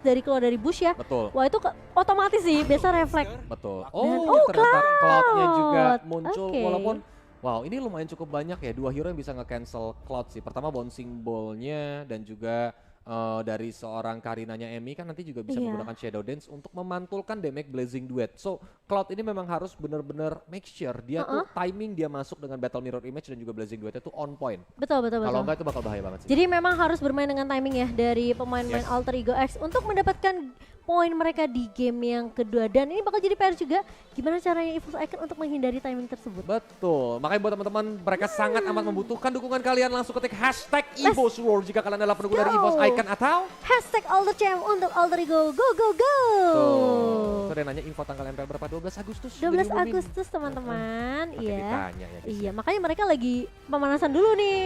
dari keluar dari bush ya. Betul. Wah itu otomatis sih, biasa refleks. Betul. Dan, Ternyata Cloud-nya juga Cloud. muncul Oke. walaupun wow, ini lumayan cukup banyak ya, 2 hero yang bisa nge-cancel Cloud sih. Pertama bouncing ball-nya dan juga dari seorang Karinanya Emi kan nanti juga bisa Iya. menggunakan Shadow Dance untuk memantulkan damage Blazing Duet. So Cloud ini memang harus benar-benar make sure dia tuh timing dia masuk dengan Battle Mirror Image dan juga Blazing Duet itu on point. Betul, betul, Kalau betul. enggak itu bakal bahaya banget sih. Jadi memang harus bermain dengan timing ya dari pemain-pemain Yes. Alter Ego X untuk mendapatkan poin mereka di game yang kedua. Dan ini bakal jadi PR juga, gimana caranya EVOS Icon untuk menghindari timing tersebut. Betul, makanya buat teman-teman mereka sangat amat membutuhkan dukungan kalian, langsung ketik hashtag EVOS War jika kalian adalah pendukung dari EVOS Icon atau Hashtag Alter Champ untuk Alter Ego, go go go! Tuh, ada yang nanya info tanggal MPL berapa? 12 Agustus. 12 udah diumumin. Agustus teman-teman, Pakai iya. ditanya ya, guys. Iya, makanya mereka lagi pemanasan dulu nih.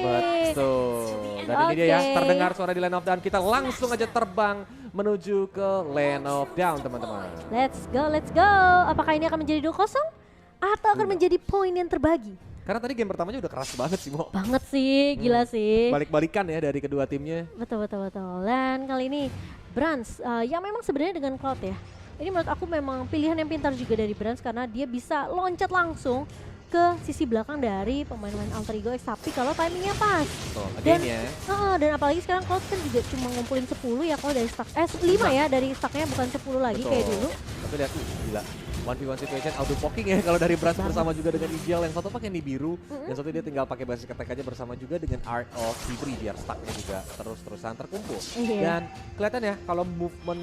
Betul. Dan ini dia ya, Oke. terdengar suara di Land of Down. Kita langsung aja terbang menuju ke Land of Down, teman-teman. Let's go, let's go. Apakah ini akan menjadi 2-0? Atau akan menjadi poin yang terbagi? Karena tadi game pertamanya udah keras banget sih, Mo. Banget sih, gila sih. Balik-balikan ya dari kedua timnya. Betul, betul, betul. Dan kali ini Brans, yang memang sebenarnya dengan Cloud ya. Ini menurut aku memang pilihan yang pintar juga dari Brans karena dia bisa loncat langsung ke sisi belakang dari pemain-pemain Alter Ego X. Tapi kalau timingnya pas. Tuh, Dan, again ya. dan apalagi sekarang Cloud kan juga cuma ngumpulin 10 ya kalau dari stack. 5 ya dari stacknya bukan 10 lagi Betul. kayak dulu. Tapi lihat, gila. 1v1 situation auto poking ya kalau dari Brans bersama juga dengan Igel. Yang satu pakai Nibiru, yang satu dia tinggal pakai basic attack aja bersama juga dengan Art of Hybrid biar stacknya juga terus-terusan terkumpul. Iya. Dan kelihatan ya kalau movement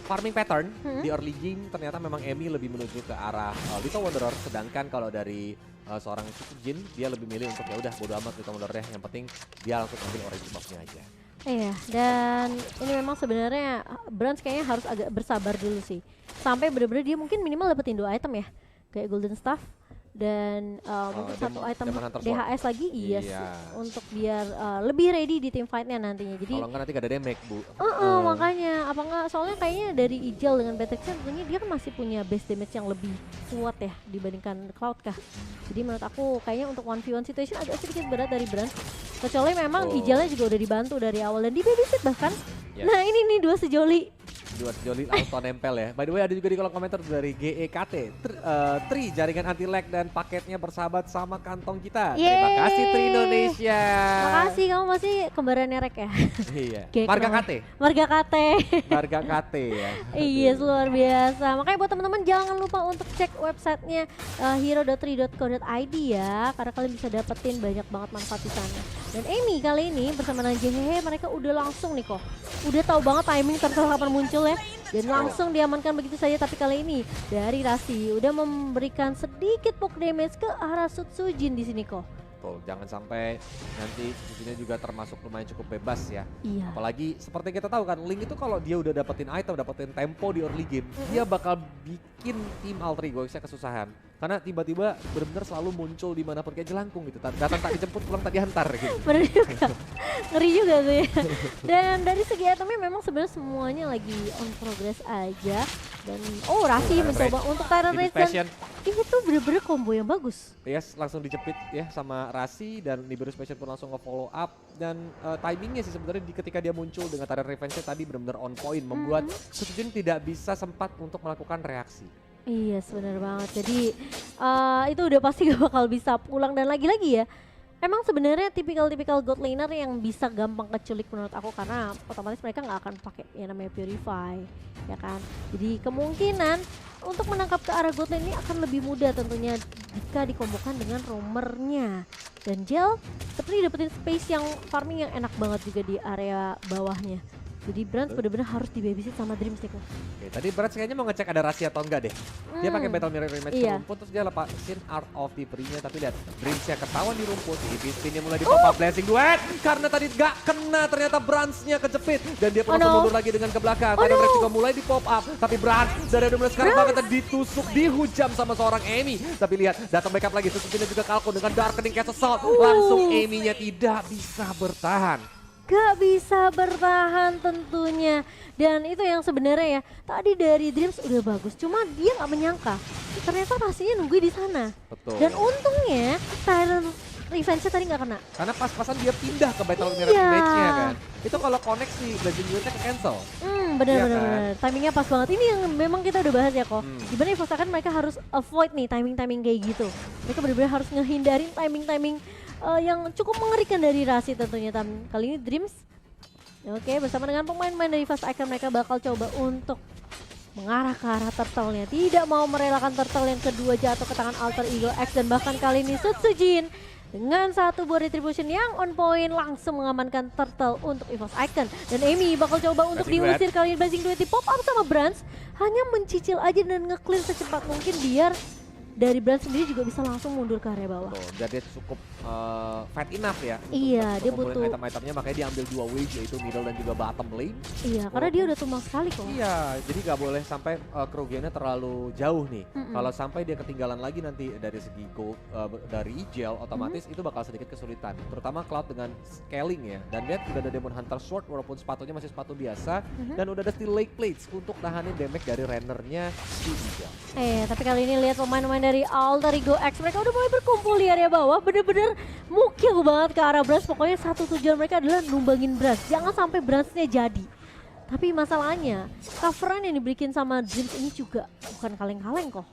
farming pattern di early game ternyata memang Emi lebih menuju ke arah Little Wanderer, sedangkan kalau dari seorang Jin dia lebih milih untuk ya udah bodo amat Little Wanderer ya, yang penting dia langsung ambil orange buff-nya aja. Iya, dan ini memang sebenarnya Brans kayaknya harus agak bersabar dulu sih. Sampai bener-bener dia mungkin minimal dapetin 2 item ya. Kayak Golden Staff dan mungkin dan 1 item Hunter Sword. DHS lagi, yes. Iya. Untuk biar lebih ready di team fight-nya nantinya. Jadi Kalau enggak nanti gak ada damage, Bu. makanya apa enggak soalnya kayaknya dari Ijel dengan Batrixen tentunya dia kan masih punya base damage yang lebih kuat ya dibandingkan Cloud kah. Jadi menurut aku kayaknya untuk 1v1 situation agak sedikit berat dari Brans. Kecuali memang Ijelnya juga udah dibantu dari awal dan di babysit bahkan. Yes. Nah ini nih 2 sejoli. Dua Jolly auto nempel ya. By the way ada juga di kolom komentar dari GEKT. Tri jaringan anti lag dan paketnya bersahabat sama kantong kita. Terima Yeay. kasih Tri Indonesia. Makasih kamu masih kembarannya Rek ya. Iya. Kayak Marga kenal. KT. Marga KT. Marga KT ya. Iya luar biasa. Makanya buat teman-teman jangan lupa untuk cek websitenya hero.tri.co.id ya. Karena kalian bisa dapetin banyak banget manfaat di sana. Dan Amy kali ini bersama Najee mereka udah langsung nih kok. Udah tahu banget timing terserah kapan muncul ya. Dan langsung diamankan begitu saja. Tapi kali ini dari Rasi udah memberikan sedikit poke damage ke arah Sutsujin di sini kok. Betul, jangan sampai nanti Suzuki juga termasuk lumayan cukup bebas ya. Iya. Apalagi seperti kita tahu kan, Link itu kalau dia udah dapetin item, dapetin tempo di early game, dia bakal bikin tim Alter Ego X-nya kesusahan. Karena tiba-tiba benar-benar selalu muncul dimanapun kayak jelangkung gitu. Datang tak dijemput, pulang tak diantar gitu. Bener juga. Ngeri juga tuh ya. Dan dari segi itemnya memang sebenarnya semuanya lagi on progress aja. Dan Rasi Tyrant mencoba Rage. untuk Tyrant Rage dan Passion. itu bener-bener combo yang bagus. Yes, langsung dicepit ya sama Rasi dan Nibiru Special pun langsung nge-follow up. Dan timingnya sih sebenarnya ketika dia muncul dengan Tyrant Revenge tadi benar-benar on point. Membuat Sutsujin tidak bisa sempat untuk melakukan reaksi. Iya bener banget. Jadi itu udah pasti gak bakal bisa pulang. Dan lagi-lagi ya emang sebenarnya tipikal-tipikal god laner yang bisa gampang keculik menurut aku karena otomatis mereka nggak akan pakai yang namanya purify, ya kan. Jadi kemungkinan untuk menangkap ke arah god lane ini akan lebih mudah tentunya jika dikombokan dengan roamernya. Dan Gel seperti dapetin space yang farming yang enak banget juga di area bawahnya. Jadi Brans bener-bener harus di babysit sama Dreams nih kok. Oke, tadi Brans kayaknya mau ngecek ada rahasia atau enggak deh. Dia pakai Battle Mirror Rematch ke Iya. rumput terus dia lepasin Art of Thievery-nya, tapi lihat Dreams-nya ketahuan di rumput. Di spin-nya mulai di pop up Blazing Duet karena tadi gak kena, ternyata Brans-nya kejepit dan dia pun langsung mundur lagi dengan ke belakang. Tadi mereka juga mulai di pop up, tapi Brans dari ada mulai sekarang banget ditusuk, dihujam sama seorang Amy. Tapi lihat datang backup lagi, Sutsujin juga Kalkun dengan Darkening Cast Assault. Langsung Amy-nya tidak bisa bertahan. Gak bisa bertahan tentunya. Dan itu yang sebenarnya ya tadi dari Dreams udah bagus, cuma dia nggak menyangka ternyata Rasinya nunggu di sana. Betul. Dan untungnya Tyrant revenge-nya tadi nggak kena. Karena pas-pasan dia pindah ke Battle Iya. Mirror Image-nya kan. Itu kalau koneksi Blazing Duet-nya ke cancel. Bener Iya bener kan? bener. Timingnya pas banget. Ini yang memang kita udah bahas ya kok. Gimana EVOS kan mereka harus avoid nih timing-timing kayak gitu. Mereka benar-benar harus ngehindarin timing-timing yang cukup mengerikan dari Rasi tentunya. Kali ini Dreams. Oke, bersama dengan pemain-pemain dari Fast Icon mereka bakal coba untuk mengarah ke arah turtle-nya. Tidak mau merelakan turtle yang kedua jatuh ke tangan Alter Ego X. Dan bahkan kali ini Sutsujin dengan satu buah retribution yang on point langsung mengamankan turtle untuk EVOS Icon. Dan Amy bakal coba untuk Blazing diusir kali ini. Blazing Duet di pop up sama Brans. Hanya mencicil aja dan nge-clear secepat mungkin biar dari Brand sendiri juga bisa langsung mundur ke area bawah. Tuh, dan dia cukup fat enough ya. Iya, dia ngumpulin butuh. item-itemnya, makanya dia ambil 2 wave yaitu middle dan juga bottom lane. Iya, karena dia udah tumbang sekali kok. Iya, jadi nggak boleh sampai kerugiannya terlalu jauh nih. Kalau sampai dia ketinggalan lagi nanti dari segi gold dari Ijel, otomatis itu bakal sedikit kesulitan. Terutama Cloud dengan scaling ya. Dan dia udah ada Demon Hunter Sword walaupun sepatunya masih sepatu biasa. Dan udah ada Steel Lake Plates untuk nahanin damage dari rennernya si Ijel. Tapi kali ini lihat pemain-pemain dari Alter Ego X mereka udah mulai berkumpul di area bawah. Bener-bener mukil banget ke arah Brans. Pokoknya satu tujuan mereka adalah numbangin Brans. Jangan sampai Bransnya jadi. Tapi masalahnya, coveran yang diberikan sama Dreams ini juga bukan kaleng-kaleng kok.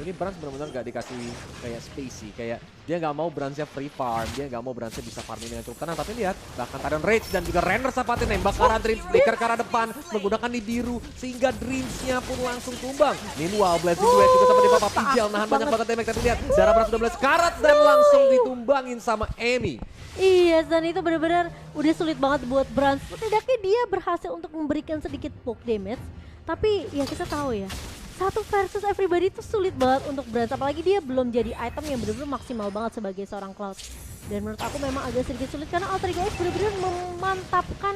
Ini Brans benar-benar nggak dikasih kayak spacey, kayak dia nggak mau Bransnya free farm, dia nggak mau Bransnya bisa farming dengan cukup tenang. Tapi lihat, bahkan Tyrant Rage dan juga Renner Sapatin nembak ke arah Dreams, Flicker ke arah depan, menggunakan di biru, sehingga Dreamsnya pun langsung tumbang. Meanwhile, Blazing Duet juga sama di Papa Pijal, nahan banyak banget damage. Tapi lihat, darah Brans sudah mulai sekarat dan langsung ditumbangin sama Amy. Iya, dan itu benar-benar udah sulit banget buat Brans. Setidaknya dia berhasil untuk memberikan sedikit poke damage. Tapi ya kita tahu ya, satu versus everybody itu sulit banget untuk Brans. Apalagi dia belum jadi item yang benar-benar maksimal banget sebagai seorang Cloud. Dan menurut aku memang agak sedikit sulit karena Alter Ego X benar-benar memantapkan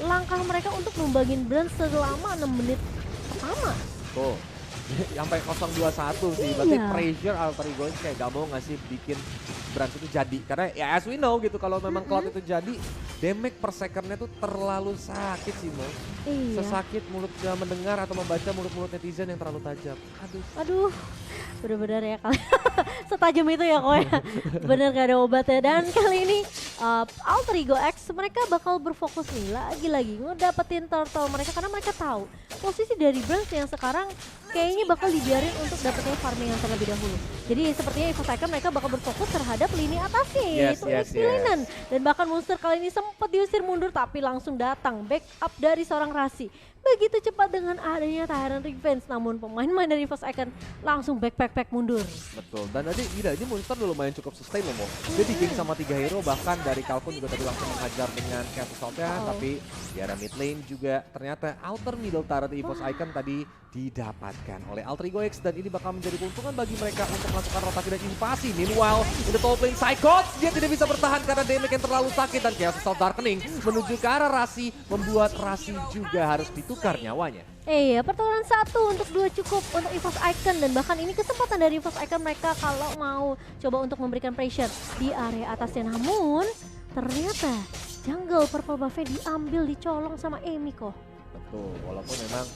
langkah mereka untuk numbangin Brans selama 6 menit pertama. Tuh, sampai 0-2-1 sih. Berarti Iya. pressure Alter Ego X kayak gak mau ngasih bikin Brans itu jadi. Karena ya as we know gitu, kalau memang Cloud itu jadi, damage per secondnya tuh terlalu sakit sih Mo. Iya. Sesakit mulutnya mendengar atau membaca mulut-mulut netizen yang terlalu tajam. Aduh, bener-bener ya kali setajam itu ya kok ya. Bener gak ada obatnya. Dan kali ini Alter Ego X mereka bakal berfokus nih lagi-lagi ngedapetin turtle mereka karena mereka tahu posisi dari Brans yang sekarang kayaknya bakal dibiarin untuk dapetin farming yang terlebih dahulu. Jadi sepertinya EVOS Icon mereka bakal berfokus terhadap lini atasnya yaitu Linen. Dan bahkan monster kali ini sempat diusir mundur tapi langsung datang backup dari seorang Rasi. Begitu cepat dengan adanya Tyrant Revenge, namun pemain-pemain dari EVOS Icon langsung back mundur. Betul, dan tadi gila, ini monster udah lumayan cukup sustain loh Mo. Dia di geng sama 3 hero, bahkan dari Calcon juga tadi langsung mengajar dengan Chaos Assault-nya. Tapi di area mid lane juga ternyata Outer Middle Turret EVOS Icon tadi didapatkan oleh Alter Ego X. Dan ini bakal menjadi keuntungan bagi mereka untuk melakukan rotasi dan invasi. Meanwhile, in the top lane Psychots, dia tidak bisa bertahan karena damage yang terlalu sakit. Dan Chaos Assault Darkening menuju ke arah Rasi, membuat Rasi juga harus ditukar nyawanya. Iya, pertarungan 1 untuk 2 cukup untuk EVOS Icon. Dan bahkan ini kesempatan dari EVOS Icon mereka kalau mau coba untuk memberikan pressure di area atasnya. Namun ternyata jungle purple buff-nya diambil, dicolong sama Amy kok. Betul, walaupun memang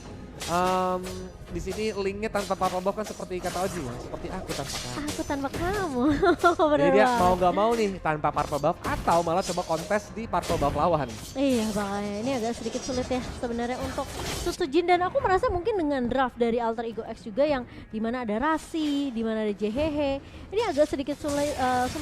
di sini linknya tanpa purple buff kan seperti kata Oji ya, seperti aku tanpa kamu. Aku tanpa kamu. Jadi Bener dia banget. mau nggak mau nih tanpa purple buff atau malah coba kontes di purple buff lawan. Iya, makanya ini agak sedikit sulit ya sebenarnya untuk Sutsujin. Dan aku merasa mungkin dengan draft dari Alter Ego X juga yang dimana ada Rasi, dimana ada JHH, ini agak sedikit sulit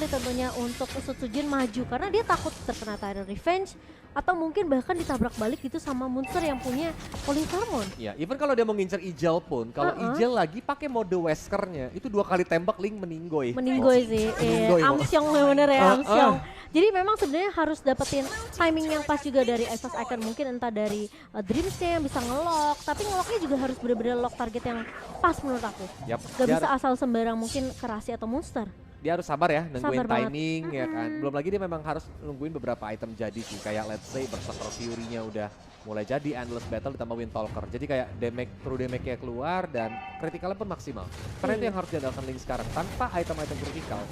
tentunya untuk Sutsujin maju karena dia takut terkena Tyrant Revenge atau mungkin bahkan ditabrak balik gitu sama monster yang punya Polypharmon. Ya, even kalau dia mau ngincer Ijel pun, kalau Ijel lagi pakai mode Weskernya, itu 2 kali tembak Link meninggoy. Meninggoy sih, Meninggoy, Amsyong bener ya, Amsyong. Jadi memang sebenarnya harus dapetin timing yang pas juga dari EVOS Icon. Mungkin entah dari Dreamsnya yang bisa nge-lock, tapi nge-locknya juga harus bener-bener lock target yang pas menurut aku. Gak bisa asal sembarang mungkin ke Rasi atau monster. Dia harus sabar ya, nungguin Sabar timing ya kan. Belum lagi dia memang harus nungguin beberapa item jadi sih. Kayak let's say Berserker Fury-nya udah mulai jadi, Endless Battle ditambah Windtalker. Jadi kayak damage, true damage-nya keluar dan kritikalnya pun maksimal. Karena itu yang harus diandalkan Link sekarang. Tanpa item-item kritikal,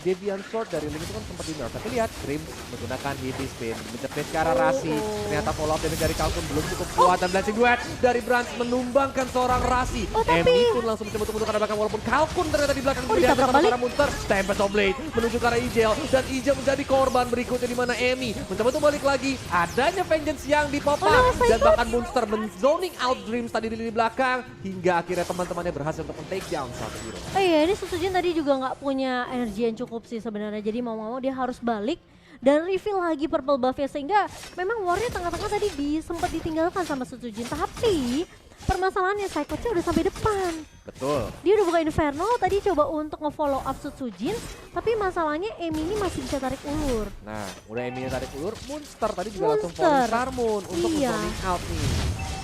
Deviant Sword dari Link itu kan sempat di-nerf. Tapi lihat, Grims menggunakan heavy spin, menjepit ke arah Rasi. Ternyata follow up dari Kalkun belum cukup kuat. Dan Blessing Duet dari Brans menumbangkan seorang Rasi. Emi pun langsung mencoba untuk ke belakang walaupun Kalkun ternyata di belakang kemudian bersama seorang Munster. Tempest of Blade menuju ke arah Ijel. Dan Ijel menjadi korban berikutnya di mana Emi mencoba untuk balik lagi. Adanya Vengeance yang di pop up. Dan bahkan Munster men-zoning out Dreams tadi di belakang. Hingga akhirnya teman-temannya berhasil untuk men-take down satu hero. Oh iya, ini Sujin tadi juga nggak punya energi yang cukup sih sebenarnya. Jadi mau-mau dia harus balik dan refill lagi purple buff-nya sehingga memang warnya tengah-tengah tadi sempat ditinggalkan sama Sujin. Tapi permasalahannya Psycho-nya udah sampai depan. Betul. Dia udah buka Inferno, tadi coba untuk nge-follow up Sujin, tapi masalahnya Emi ini masih bisa tarik ulur. Nah, udah Emi tarik ulur, Munster tadi juga langsung falling Starmoon untuk zoning out nih.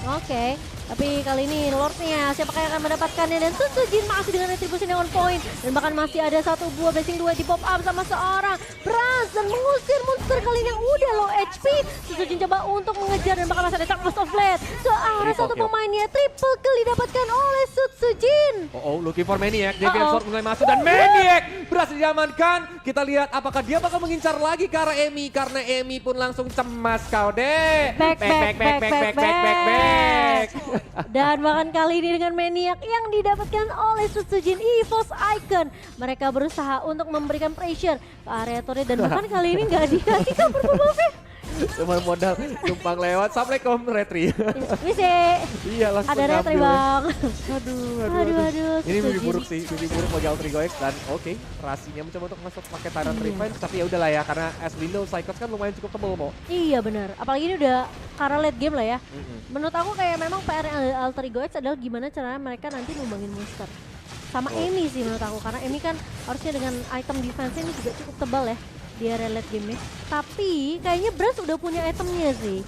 Oke, tapi kali ini Lordnya siapakah yang akan mendapatkannya dan Sujin masih dengan retribution yang on point dan bahkan masih ada satu buah blessing duet di pop up sama seorang Brans dan mengusir Monster kali ini yang udah low HP. Sujin coba untuk mengejar dan bahkan masih ada Tempest of Blade searah satu pemainnya, triple kill didapatkan oleh Sujin. Oh, looking for Maniac, Deviant Sword mulai masuk dan Maniac berhasil diamankan. Kita lihat apakah dia bakal mengincar lagi ke arah Emi karena Emi pun langsung cemas kau deh. Back. Dan bahkan kali ini dengan Maniac yang didapatkan oleh Sujin EVOS Icon. Mereka berusaha untuk memberikan pressure ke area turret dan bahkan kali ini nggak dikasih cover buff-nya. Cuma modal tumpang lewat. Assalamualaikum Retri. Bisa. Iya langsung ada Retri bang. Aduh. Ini mimpi buruk sih, mimpi buruk bagi Altrigo X dan oke, Rasinya mencoba untuk masuk pakai Tyrant Revenge tapi ya udahlah ya karena as window Psychos kan lumayan cukup tebal mau. Iya benar, apalagi ini udah karena late game lah ya. Menurut aku kayak memang PR Altrigo X adalah gimana caranya mereka nanti numbangin monster. Sama Emi sih menurut aku karena Emi kan harusnya dengan item defense ini juga cukup tebal ya di area late game-nya. Tapi kayaknya Brans udah punya itemnya sih.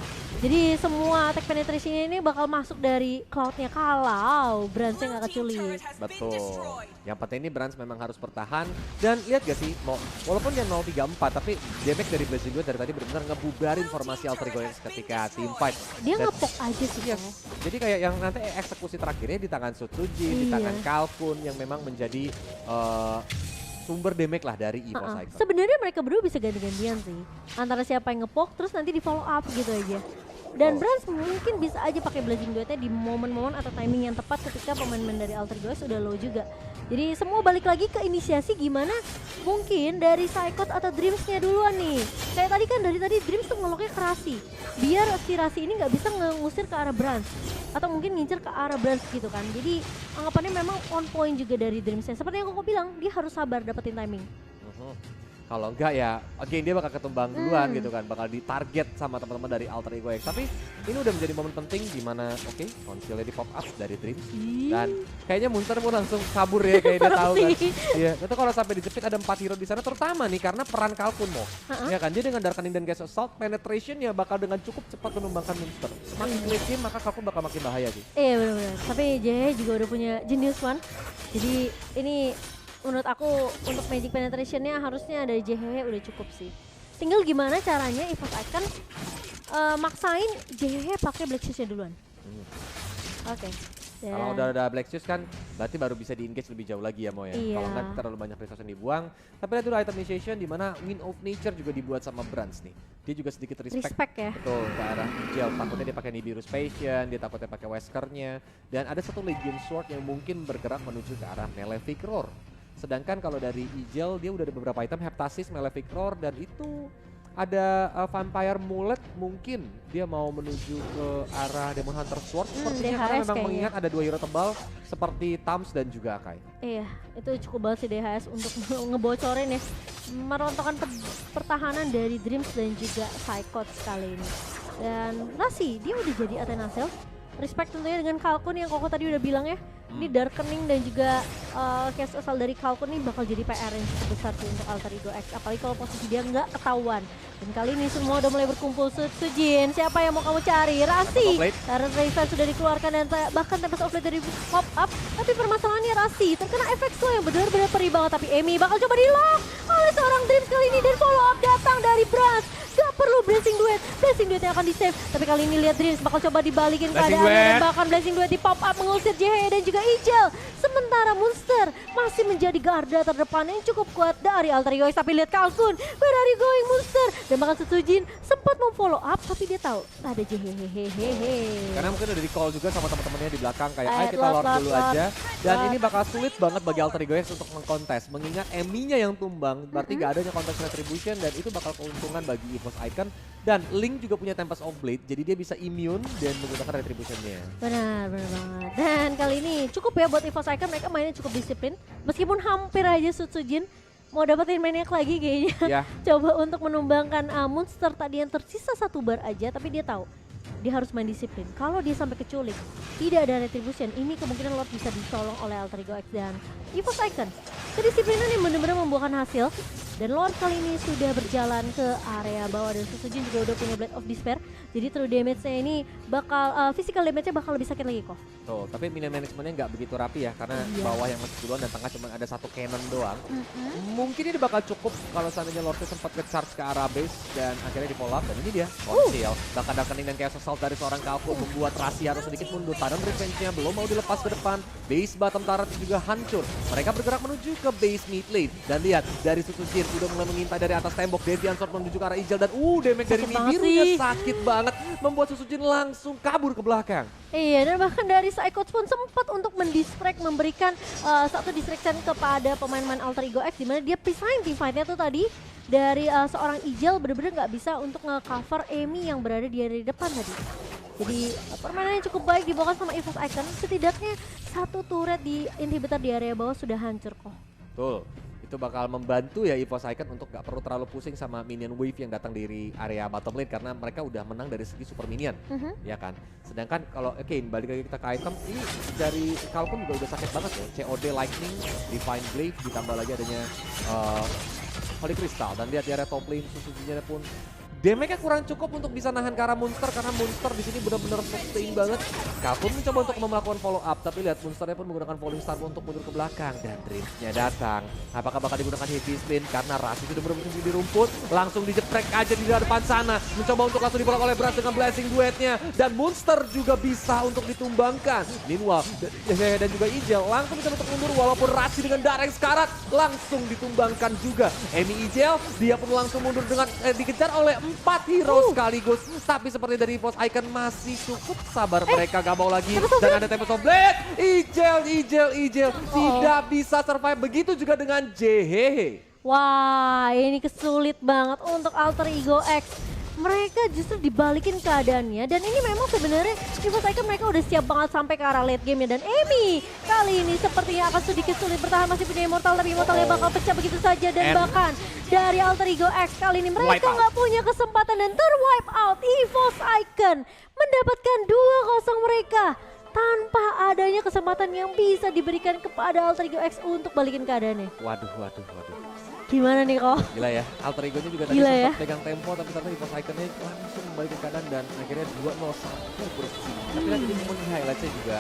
Jadi semua attack penetration ini bakal masuk dari cloud-nya kalau Bransnya nggak keculik. Betul. Yang penting ini Brans memang harus bertahan. Dan lihat gak sih, walaupun dia 0-3-4 tapi damage dari Blazing Duet dari tadi benar-benar ngebubarin formasi Altrigo X ketika team fight. Dia ngepok aja sih. Yes. Jadi kayak yang nanti eksekusi terakhirnya di tangan Sujin, di tangan Kalkun yang memang menjadi sumber damage lah dari EVOS Icon. Sebenarnya mereka berdua bisa ganti-gantian sih. Antara siapa yang ngepok terus nanti di follow up gitu aja. Dan Brans mungkin bisa aja pakai Blazing Duetnya di momen-momen atau timing yang tepat ketika pemain-pemain dari Altrigo sudah low juga. Jadi semua balik lagi ke inisiasi gimana mungkin dari Psychot atau Dreams-nya duluan nih. Kayak tadi kan dari tadi Dreams tuh ngeloknya ke Rasi. Biar si Rasi ini nggak bisa ngusir ke arah Brans. Atau mungkin ngincer ke arah Brans gitu kan. Jadi anggapannya memang on point juga dari Dreams-nya. Seperti yang Koko bilang, dia harus sabar dapetin timing. Kalau enggak ya, again dia bakal ketumbang duluan gitu kan, bakal ditarget sama teman-teman dari Altrigo X. Tapi ini udah menjadi momen penting di mana konsilnya di pop up dari Dreams dan kayaknya Munster mau langsung kabur ya kayak dia tahu kan. Iya, itu kalau sampai dijepit ada 4 hero di sana terutama nih karena peran Kalkun mau. Ya kan dia dengan Darkening dan Gas Assault penetration ya bakal dengan cukup cepat menumbangkan Munster. Semakin late game maka Kalkun bakal makin bahaya sih. Iya benar-benar. Tapi JH juga udah punya Genius One. Jadi ini menurut aku untuk magic penetration-nya harusnya dari JHH udah cukup sih. Tinggal gimana caranya EVOS Icon maksain JHH pakai Black Shoes-nya duluan. Oke. Kalau udah ada Black Shoes kan berarti baru bisa di-engage lebih jauh lagi ya Mo ya. Kalau nggak terlalu banyak resource yang dibuang. Tapi ada tuh item initiation di mana Wind of Nature juga dibuat sama Brans nih. Dia juga sedikit respect ya. Betul ke arah Gel. Takutnya dia pakai Nibiru's Passion, dia takutnya pakai Weskernya. Dan ada satu Legion Sword yang mungkin bergerak menuju ke arah Malefic Roar. Sedangkan kalau dari Ijel dia udah ada beberapa item Heptasis, Malefic Roar dan itu ada Vampire Mullet mungkin dia mau menuju ke arah Demon Hunter Sword sepertinya karena memang mengingat ada 2 hero tebal seperti Tams dan juga Akai. Iya, itu cukup banget sih DHS untuk ngebocorin ya merontokkan pertahanan dari Dreams dan juga Psychot kali ini. Dan Rasi, dia udah jadi Athena Self. Respect tentunya dengan Kalkun yang Koko tadi udah bilang ya. Ini Darkening dan juga case asal dari Kalkun ini bakal jadi PR yang cukup besar sih untuk Altrigo X. Apalagi kalau posisi dia nggak ketahuan. Dan kali ini semua udah mulai berkumpul. Sujin, siapa yang mau kamu cari? Rasi. Karena Revenge sudah dikeluarkan dan bahkan Tempest of Blade dari pop up. Tapi permasalahannya Rasi terkena efek slow yang benar-benar perih banget. Tapi Emi bakal coba di-lock oleh seorang Dreams kali ini. Dan follow up datang dari Brans. perlu Blessing Duet. Blessing Duet yang akan di-save. Tapi kali ini lihat Dreams bakal coba dibalikin Blessing keadaannya. Dan Duet. bahkan Blessing Duet di pop up mengusir JHE dan juga Ijel. Sementara Monster masih menjadi garda terdepan yang cukup kuat dari Alter Ego X. Tapi lihat Kalkun, where are you going Monster? Dan bahkan Setsujin sempat memfollow up tapi dia tahu ada JHE. Karena mungkin udah di-call juga sama teman-temannya di belakang kayak ayo kita Lord, lord dulu Lord. aja. Dan ini bakal sulit banget bagi Alter Ego X untuk mengkontes. Mengingat Emi-nya yang tumbang, berarti gak adanya kontes retribution dan itu bakal keuntungan bagi EVOS Icon. Dan Link juga punya Tempest of Blade, jadi dia bisa immune dan menggunakan retribution-nya. Benar banget. Dan kali ini cukup ya buat EVOS Icon, mereka mainnya cukup disiplin. Meskipun hampir aja Setsujin mau dapetin maniac lagi kayaknya. Ya. Coba untuk menumbangkan Monster tadi yang tersisa 1 bar aja, tapi dia tahu dia harus main disiplin. Kalau dia sampai keculik, tidak ada retribution, ini kemungkinan Lord bisa ditolong oleh Alter Ego X dan EVOS Icon. Kedisiplinan yang benar-benar membuahkan hasil. Dan Lord kali ini sudah berjalan ke area bawah dan Setsujin juga udah punya Blade of Despair. Jadi true damage-nya ini bakal, physical damage-nya bakal lebih sakit lagi kok. Tuh, tapi minion managementnya nggak begitu rapi ya, karena Iya. bawah yang masih duluan dan tengah cuma ada 1 cannon doang. Mungkin ini bakal cukup kalau seandainya Lordnya sempat ke-charge ke arah base dan akhirnya di follow up. Dan ini dia, Conceal. Bahkan Darkening dan Chaos Assault dari seorang Kalko membuat Rasi harus sedikit mundur. Padahal revenge-nya belum mau dilepas ke depan. Base bottom turret juga hancur. Mereka bergerak menuju ke base mid lane. Dan lihat, dari Setsujin udah mulai mengintai dari atas tembok. Deviant Sword menuju ke arah Ijel dan damage dari Sakit mid banget birunya sih. sakit banget. Membuat Setsujin langsung kabur ke belakang. Iya, dan bahkan dari Psychots pun sempat untuk mendistract, memberikan satu distraction kepada pemain-pemain Alter Ego X, dimana dia pisahin teamfight-nya tuh tadi dari seorang Ijel bener-bener nggak bisa untuk nge-cover Emi yang berada di area depan tadi. Jadi permainannya cukup baik dibawakan sama EVOS Icon, setidaknya 1 turret di inhibitor di area bawah sudah hancur kok. Betul. Itu bakal membantu ya EVOS Icon untuk gak perlu terlalu pusing sama minion wave yang datang dari area bottom lane karena mereka udah menang dari segi super minion, ya kan. Sedangkan kalau balik lagi kita ke item, ini dari Kalkun juga udah sakit banget ya. COD Lightning, Divine Blade, ditambah lagi adanya Holy Crystal dan lihat di area top lane Setsujinnya pun damage-nya kurang cukup untuk bisa nahan ke arah Monster karena Monster di sini benar-benar sustain banget. Kalkun mencoba untuk melakukan follow up tapi lihat Monsternya pun menggunakan Falling Star untuk mundur ke belakang dan Dreams-nya datang. Apakah bakal digunakan heavy spin karena Rasi sudah benar-benar di rumput, langsung dijeprek aja di depan sana, mencoba untuk langsung dibolak oleh Brans dengan Blessing Duetnya dan Monster juga bisa untuk ditumbangkan. Meanwhile dan juga Ijel langsung bisa untuk mundur walaupun Rasi dengan darah yang sekarat langsung ditumbangkan juga. Emi Ijel dia pun langsung mundur dengan dikejar oleh 4 hero sekaligus. Tapi seperti dari EVOS Icon masih cukup sabar mereka gak mau lagi. Dan ada Tempest of Blade. Ijel tidak bisa survive. Begitu juga dengan JHE. Wah, ini kesulit banget untuk Alter Ego X. Mereka justru dibalikin keadaannya dan ini memang sebenarnya EVOS Icon mereka udah siap banget sampai ke arah late game ya. Dan Emi kali ini sepertinya akan sedikit sulit bertahan, masih punya Immortal tapi Immortalnya bakal pecah begitu saja. Dan bahkan dari Alter Ego X kali ini mereka nggak punya kesempatan dan terwipe out. EVOS Icon mendapatkan 2-0 mereka tanpa adanya kesempatan yang bisa diberikan kepada Alter Ego X untuk balikin keadaannya. Waduh. Gimana nih kok? Gila ya, Alter Ego-nya juga tadi Gila sempat ya. pegang tempo tapi ternyata EVOS Icon-nya langsung balik ke kanan dan akhirnya 2-0 satu bersih. Tapi nanti di momen highlight-nya juga